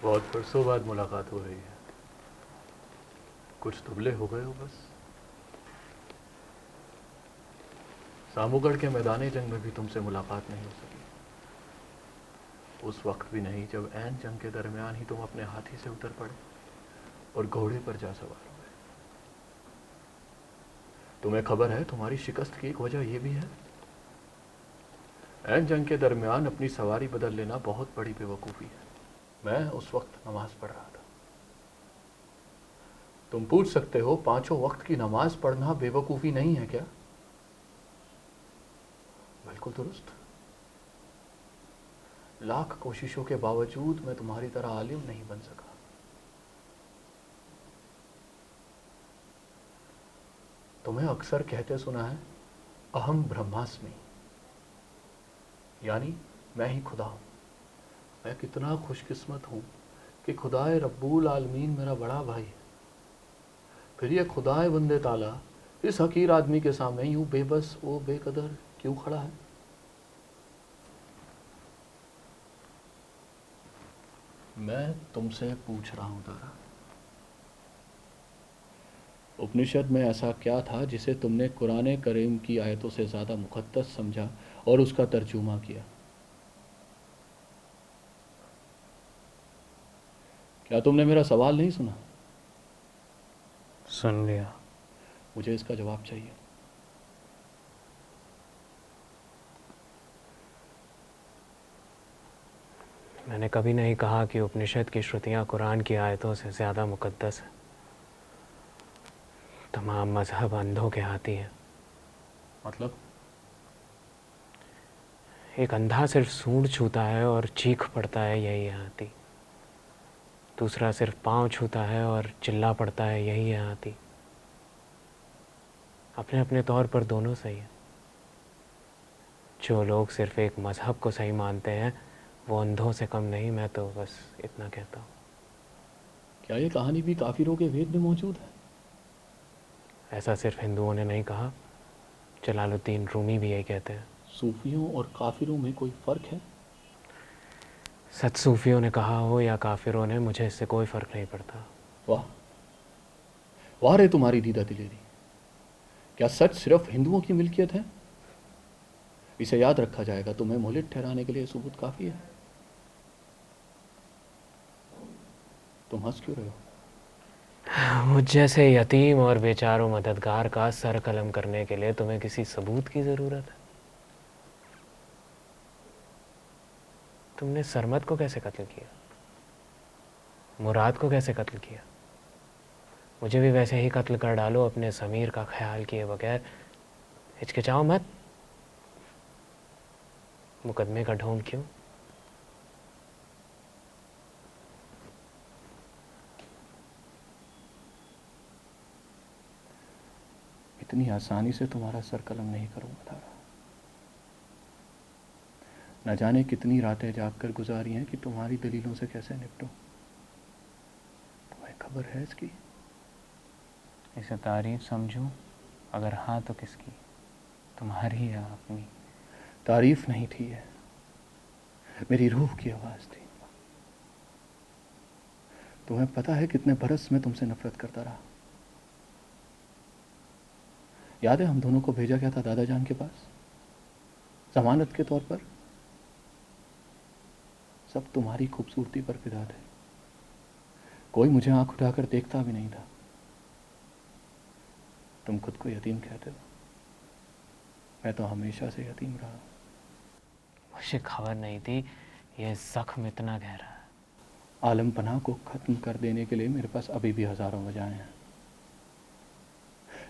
बहुत बरसों बाद मुलाकात हो रही है। कुछ दुबले हो गए हो बस। सामूगढ़ के मैदान जंग में भी तुमसे मुलाकात नहीं हो सकी। उस वक्त भी नहीं जब ऐन जंग के दरमियान ही तुम अपने हाथी से उतर पड़े और घोड़े पर जा सवार हुए। तुम्हें खबर है तुम्हारी शिकस्त की एक वजह यह भी है। ऐन जंग के दरमियान अपनी सवारी बदल लेना बहुत बड़ी बेवकूफ़ी है। मैं उस वक्त नमाज पढ़ रहा था। तुम पूछ सकते हो पांचों वक्त की नमाज पढ़ना बेवकूफ़ी नहीं है क्या? बिल्कुल दुरुस्त। लाख कोशिशों के बावजूद मैं तुम्हारी तरह आलिम नहीं बन सका। तुम्हें अक्सर कहते सुना है, अहम ब्रह्मास्मि, यानी मैं ही खुदा हूं। मैं कितना खुशकिस्मत हूं कि खुदाए रब्बुल आलमीन मेरा बड़ा भाई है। फिर ये खुदाए बंदे ताला इस हकीर आदमी के सामने यूं बेबस वो बेकदर क्यों खड़ा है? मैं तुमसे पूछ रहा हूं तारा, उपनिषद में ऐसा क्या था जिसे तुमने कुरान करीम की आयतों से ज़्यादा मुक़द्दस समझा और उसका तर्जुमा किया? क्या तुमने मेरा सवाल नहीं सुना? सुन लिया। मुझे इसका जवाब चाहिए। मैंने कभी नहीं कहा कि उपनिषद की श्रुतियाँ कुरान की आयतों से ज़्यादा मुक़द्दस है। तमाम मज़हब अंधों के हाथी हैं। मतलब? एक अंधा सिर्फ सूंड छूता है और चीख पड़ता है, यही है हाथी। दूसरा सिर्फ पाँव छूता है और चिल्ला पड़ता है, यही है हाथी। अपने अपने तौर पर दोनों सही हैं। जो लोग सिर्फ एक मज़हब को सही मानते हैं वो अंधों से कम नहीं। मैं तो बस इतना कहता हूँ। क्या ये कहानी भी काफिरों के वेद में मौजूद है? ऐसा सिर्फ हिंदुओं ने नहीं कहा, जलालुद्दीन रूमी भी यही कहते हैं। सूफियों और काफिरों में कोई फ़र्क है? सच सूफियों ने कहा हो या काफिरों ने, मुझे इससे कोई फ़र्क नहीं पड़ता। वाह वाह रे तुम्हारी दीदा दिलेरी। क्या सच सिर्फ हिंदुओं की मिल्कियत है? इसे याद रखा जाएगा। तुम्हें मुलिद ठहराने के लिए सबूत काफ़ी है। तुम हंस क्यों रहे हो? मुझ जैसे यतीम और बेचारों मददगार का सर कलम करने के लिए तुम्हें किसी सबूत की ज़रूरत है? तुमने सरमद को कैसे कत्ल किया? मुराद को कैसे कत्ल किया? मुझे भी वैसे ही कत्ल कर डालो, अपने ज़मीर का ख्याल किए बगैर। हिचकिचाओ मत। मुकदमे का ढोंग क्यों? इतनी आसानी से तुम्हारा सर कलम नहीं करूँगा तारा। न जाने कितनी रातें जाग कर गुजारी हैं कि तुम्हारी दलीलों से कैसे निपटूं। तुम्हें खबर है इसकी? इसे तारीफ समझूं? अगर हाँ तो किसकी? तुम्हारी या अपनी? तारीफ नहीं थी है, मेरी रूह की आवाज़ थी। तुम्हें पता है कितने बरस मैं तुमसे नफरत करता रहा। याद है हम दोनों को भेजा गया था दादा जान के पास जमानत के तौर पर? सब तुम्हारी खूबसूरती पर फिदा थे। कोई मुझे आंख उठाकर देखता भी नहीं था। तुम खुद को यतीम कहते हो। मैं तो हमेशा से यतीम रहा। मुझे खबर नहीं थी ये जख्म इतना गहरा है। आलम पनाह को ख़त्म कर देने के लिए मेरे पास अभी भी हज़ारों वजहें हैं,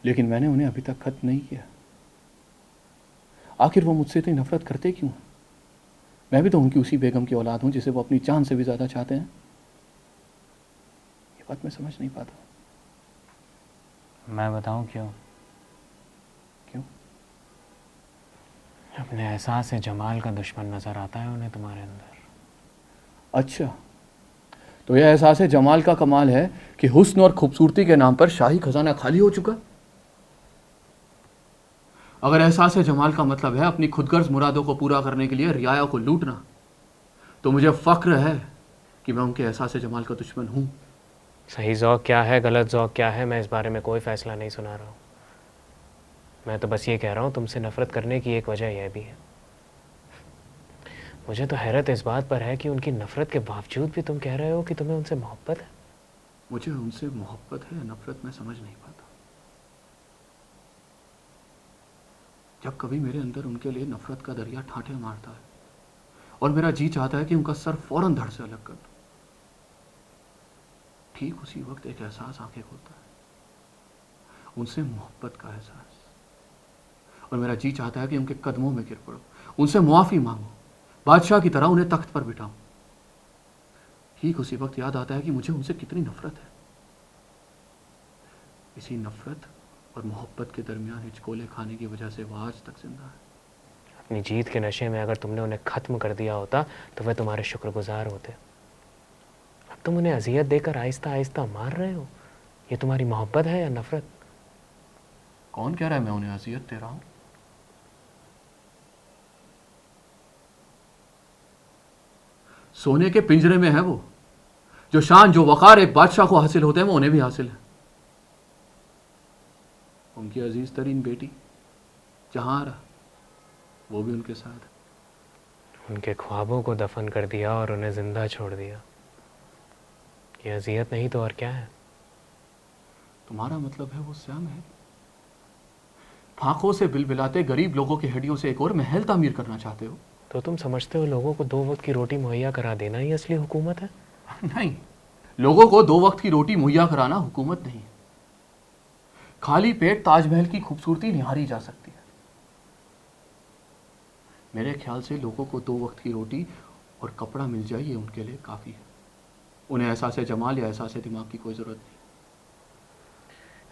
लेकिन मैंने उन्हें अभी तक ख़त्म नहीं किया। आखिर वो मुझसे इतनी नफ़रत करते क्यों? मैं भी तो उनकी उसी बेगम की औलाद हूँ जिसे वो अपनी जान से भी ज़्यादा चाहते हैं। ये बात मैं समझ नहीं पाता। मैं बताऊं क्यों? क्यों? अपने एहसास से जमाल का दुश्मन नज़र आता है उन्हें तुम्हारे अंदर। अच्छा, तो यह एहसास जमाल का कमाल है कि हुस्न और खूबसूरती के नाम पर शाही खजाना खाली हो चुका। अगर एहसास जमाल का मतलब है अपनी खुदगर्ज मुरादों को पूरा करने के लिए रियाया को लूटना, तो मुझे फ़ख्र है कि कि मैं उनके एहसास जमाल का दुश्मन हूँ। सही ज़ौक़ क्या है, गलत ज़ौक़ क्या है, मैं इस बारे में कोई फ़ैसला नहीं सुना रहा हूँ। मैं तो बस ये कह रहा हूँ तुमसे नफ़रत करने की एक वजह यह भी है। मुझे तो हैरत इस बात पर है कि उनकी नफ़रत के बावजूद भी तुम कह रहे हो कि तुम्हें उनसे मोहब्बत है। मुझे उनसे मोहब्बत है या नफ़रत मैं समझ नहीं पाता। जब कभी मेरे अंदर उनके लिए नफ़रत का दरिया ठाठे मारता है और मेरा जी चाहता है कि उनका सर फ़ौरन धड़ से अलग कर दूं, ठीक उसी वक्त एक एहसास आंखें खोलता है, उनसे मोहब्बत का एहसास। और मेरा जी चाहता है कि उनके कदमों में गिर पड़ो, उनसे मुआफ़ी मांगो, बादशाह की तरह उन्हें तख्त पर बिठाऊं। ठीक उसी वक्त याद आता है कि मुझे उनसे कितनी नफ़रत है। इसी नफ़रत और मोहब्बत के दरमियान हिचकोले खाने की वजह से वो आज तक जिंदा है। अपनी जीत के नशे में अगर तुमने उन्हें ख़त्म कर दिया होता तो वे तुम्हारे शुक्रगुजार होते। अब तुम उन्हें अजियत देकर आहिस्ता आहिस्ता मार रहे हो। ये तुम्हारी मोहब्बत है या नफ़रत? कौन कह रहा है मैं उन्हें अजियत दे रहा हूं? सोने के पिंजरे में है वो, जो शान जो वक़ार एक बादशाह को हासिल होते हैं वो उन्हें भी हासिल है। उनकी अजीज तरीन बेटी जहांरा, वो भी उनके साथ है। उनके ख्वाबों को दफन कर दिया और उन्हें ज़िंदा छोड़ दिया। ये अजियत नहीं तो और क्या है? तुम्हारा मतलब है वो श्याम है? फांकों से बिलबिलाते गरीब लोगों की हड्डियों से एक और महल तामीर करना चाहते हो? तो तुम समझते हो लोगों को 2 वक्त की रोटी मुहैया करा देना ही असली हुकूमत है? नहीं, लोगों को 2 वक्त की रोटी मुहैया कराना हुकूमत नहीं है। खाली पेट ताजमहल की खूबसूरती निहारी जा सकती है। मेरे ख्याल से लोगों को 2 वक्त की रोटी और कपड़ा मिल जाए ये उनके लिए काफ़ी है। उन्हें एहसास जमाल या एहसास दिमाग की कोई ज़रूरत नहीं।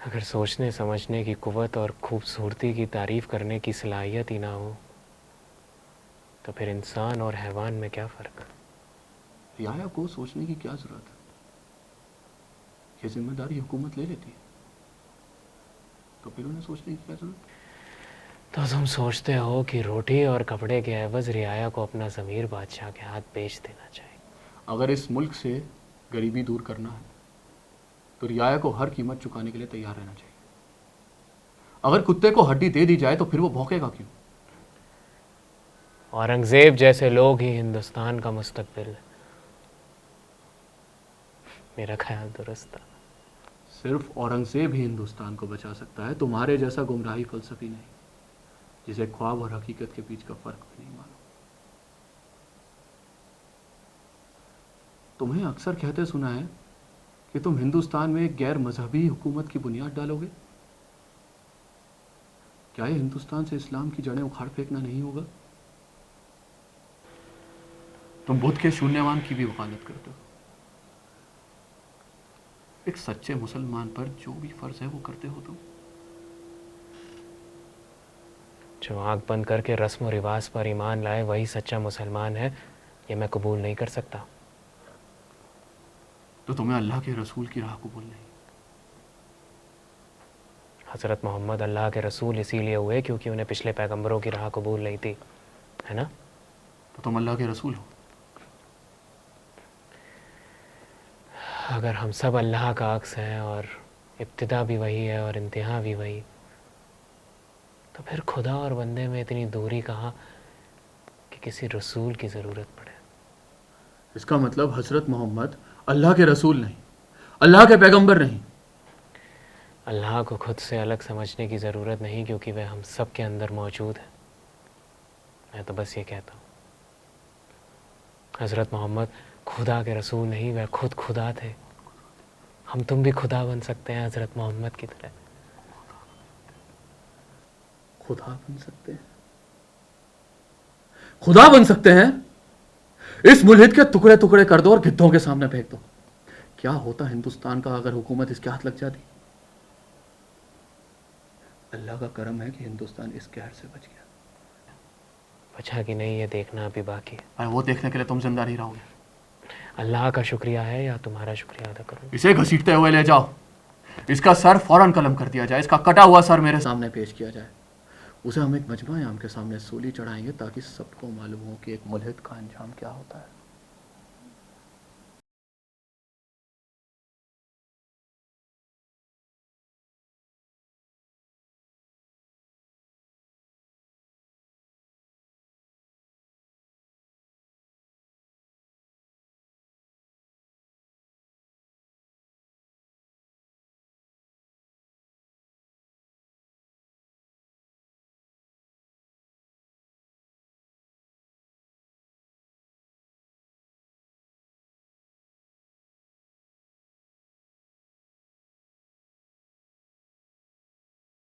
अगर सोचने समझने की कुव्वत और खूबसूरती की तारीफ़ करने की सलाहियत ही ना हो तो फिर इंसान और हैवान में क्या फ़र्क? रियाया को सोचने की क्या ज़रूरत है? ये जिम्मेदारी हुकूमत ले लेती है, तो फिर उन्हें सोचने की क्या ज़रूरत? तो तुम सोचते हो कि रोटी और कपड़े के एवज़ रियाया को अपना ज़मीर बादशाह के हाथ बेच देना चाहिए? अगर इस मुल्क से गरीबी दूर करना है तो रियाया को हर कीमत चुकाने के लिए तैयार रहना चाहिए। अगर कुत्ते को हड्डी दे दी जाए तो फिर वो भौंकेगा क्यों? औरंगज़ेब जैसे लोग ही हिंदुस्तान का मुस्तकबिल है। मेरा ख्याल दुरुस्त था। सिर्फ औरंगज़ेब ही हिंदुस्तान को बचा सकता है, तुम्हारे जैसा गुमराही फलसफी नहीं, जिसे ख्वाब और हकीकत के बीच का फ़र्क भी नहीं मालूम। तुम्हें अक्सर कहते सुना है कि तुम हिंदुस्तान में एक गैर मजहबी हुकूमत की बुनियाद डालोगे। क्या ये हिंदुस्तान से इस्लाम की जड़ें उखाड़ फेंकना नहीं होगा? तुम बुद्ध के शून्यवान की भी वकालत करते हो। एक सच्चे मुसलमान पर जो भी फर्ज है वो करते हो तुम। जो आँख बंद करके रस्म और रिवाज पर ईमान लाए वही सच्चा मुसलमान है, ये मैं कबूल नहीं कर सकता। तो तुम्हें अल्लाह के रसूल की राह कबूल नहीं? हज़रत मोहम्मद अल्लाह के रसूल इसीलिए हुए क्योंकि उन्हें पिछले पैगंबरों की राह कबूल नहीं थी, है ना? तो तुम अल्लाह के रसूल हो। अगर हम सब अल्लाह का अक्स हैं और इब्तिदा भी वही है और इंतहा भी वही, तो फिर खुदा और बंदे में इतनी दूरी कहाँ कि किसी रसूल की ज़रूरत पड़े। इसका मतलब हज़रत मोहम्मद अल्लाह के रसूल नहीं, अल्लाह के पैगंबर नहीं। अल्लाह को खुद से अलग समझने की ज़रूरत नहीं क्योंकि वह हम सब के अंदर मौजूद है। मैं तो बस ये कहता हूँ हज़रत मोहम्मद खुदा के रसूल नहीं, वह खुद खुदा थे। हम तुम भी खुदा बन सकते हैं हज़रत मोहम्मद की तरह। खुदा बन सकते हैं? खुदा बन सकते हैं? इस मुल्हिद के टुकड़े टुकड़े कर दो और गिद्धों के सामने फेंक दो। क्या होता हिंदुस्तान का अगर हुकूमत इसके हाथ लग जाती? अल्लाह का करम है कि हिंदुस्तान इस कहर से बच गया। बचा कि नहीं ये देखना अभी बाकी है। वो देखने के लिए तुम जिंदा नहीं रहोगे। अल्लाह का शुक्रिया है या तुम्हारा शुक्रिया अदा करूँ? इसे घसीटते हुए ले जाओ, इसका सर फौरन कलम कर दिया जाए, इसका कटा हुआ सर मेरे सामने पेश किया जाए। उसे हम एक मजमा आम के सामने सूली चढ़ाएंगे ताकि सबको मालूम हो कि एक मुल्हिद का अंजाम क्या होता है।